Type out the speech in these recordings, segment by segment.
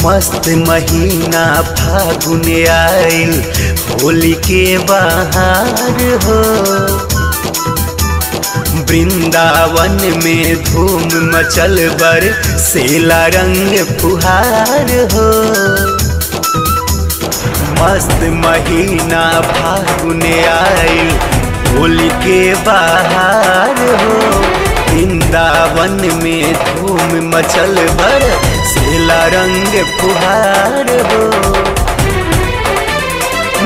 मस्त महीना फागुन आइल, होली के बहार हो। वृंदावन में धूम मचल बर सेला रंग फुहार हो। मस्त महीना फागुन आइल, होली के बहार हो। वृंदावन में धूम मचल बर सेला रंग फुहार हो।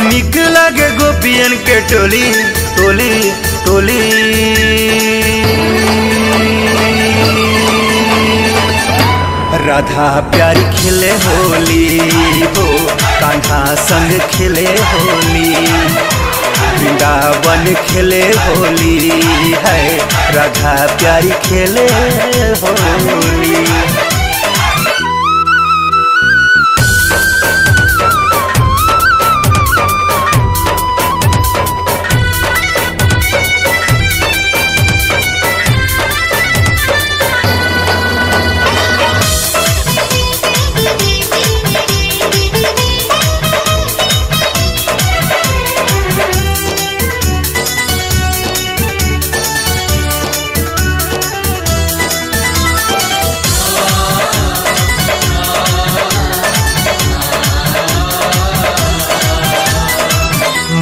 निक लगे गोपियन के टोली टोली टोली, राधा प्यारी खेले होली हो, कान्हा संग खेले होली। वृंदावन खेले होली है, राधा प्यारी खेले होली।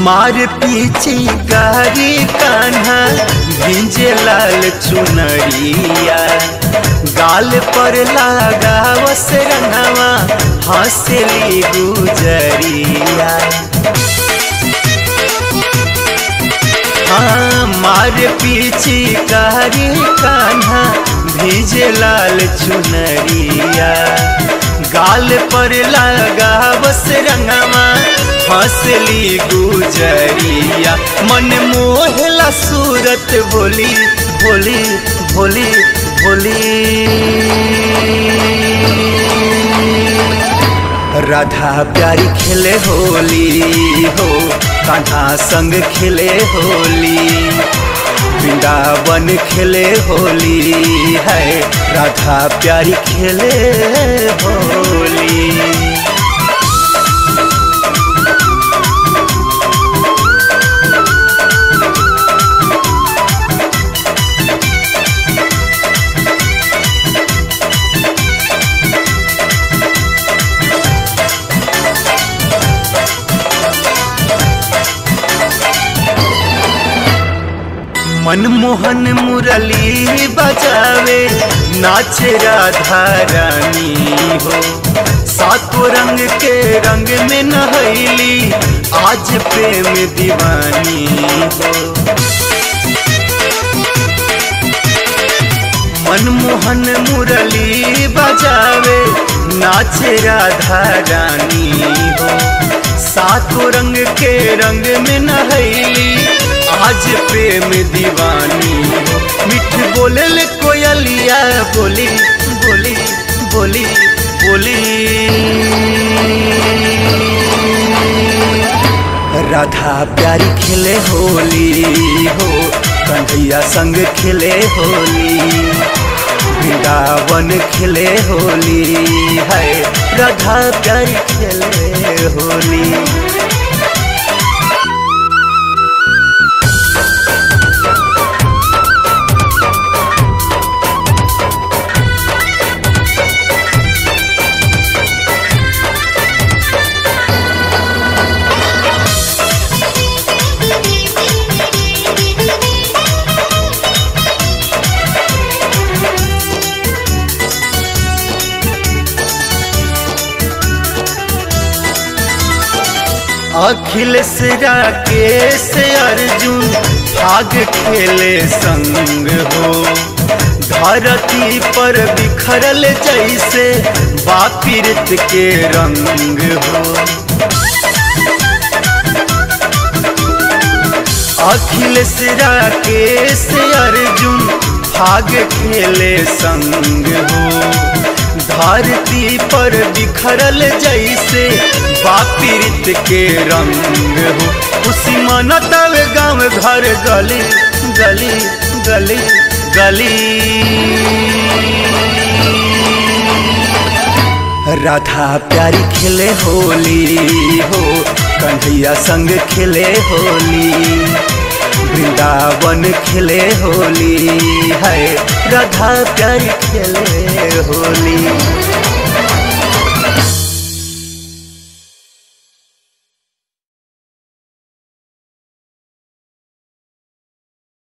मार पीछे गारी कान्हा भिंजे लाल चुनरिया, गाल पर लागा वस रंगवा हंसली गुजरिया। हाँ मार पीछे गारी कान्हा भिंजे लाल चुनरिया, गाल पर लागा वस रंगवा हंसली गुजरिया। मन मोहला सूरत भोली भोली भोली भोली, राधा प्यारी खेले होली हो, कान्हा संग खेले होली। वृंदावन खेले होली है, राधा प्यारी खेले होली। मनमोहन मुरली बजावे नाचे राधा रानी हो। सातों रंग के रंग में नहैली आज प्रेम दीवानी हो। मनमोहन मुरली बजावे नाचे राधा रानी हो। सातों रंग के रंग में नहैली आज प्रेम दीवानी हो। मिठ बोले ले कोयलिया बोली बोली बोली बोली, राधा प्यारी खेले होली हो, कन्हैया संग खेले होली। वृंदावन खेले होली है, राधा प्यारी खेले होली। अखिलेश राकेश अर्जुन भाग खेले संग हो। धरती पर बिखरल जैसे बापीरत के रंग हो। अखिलेश राकेश अर्जुन भाग खेले संग हो। धरती पर बिखरल जैसे बापीरत के रंग हो। खुशी मनतावे गाँव घर गली गली गली गली, राधा प्यारी खेले होली हो, कन्हैया संग खेले होली, वृंदावन खेले होली है, राधा प्यारी खेले होली।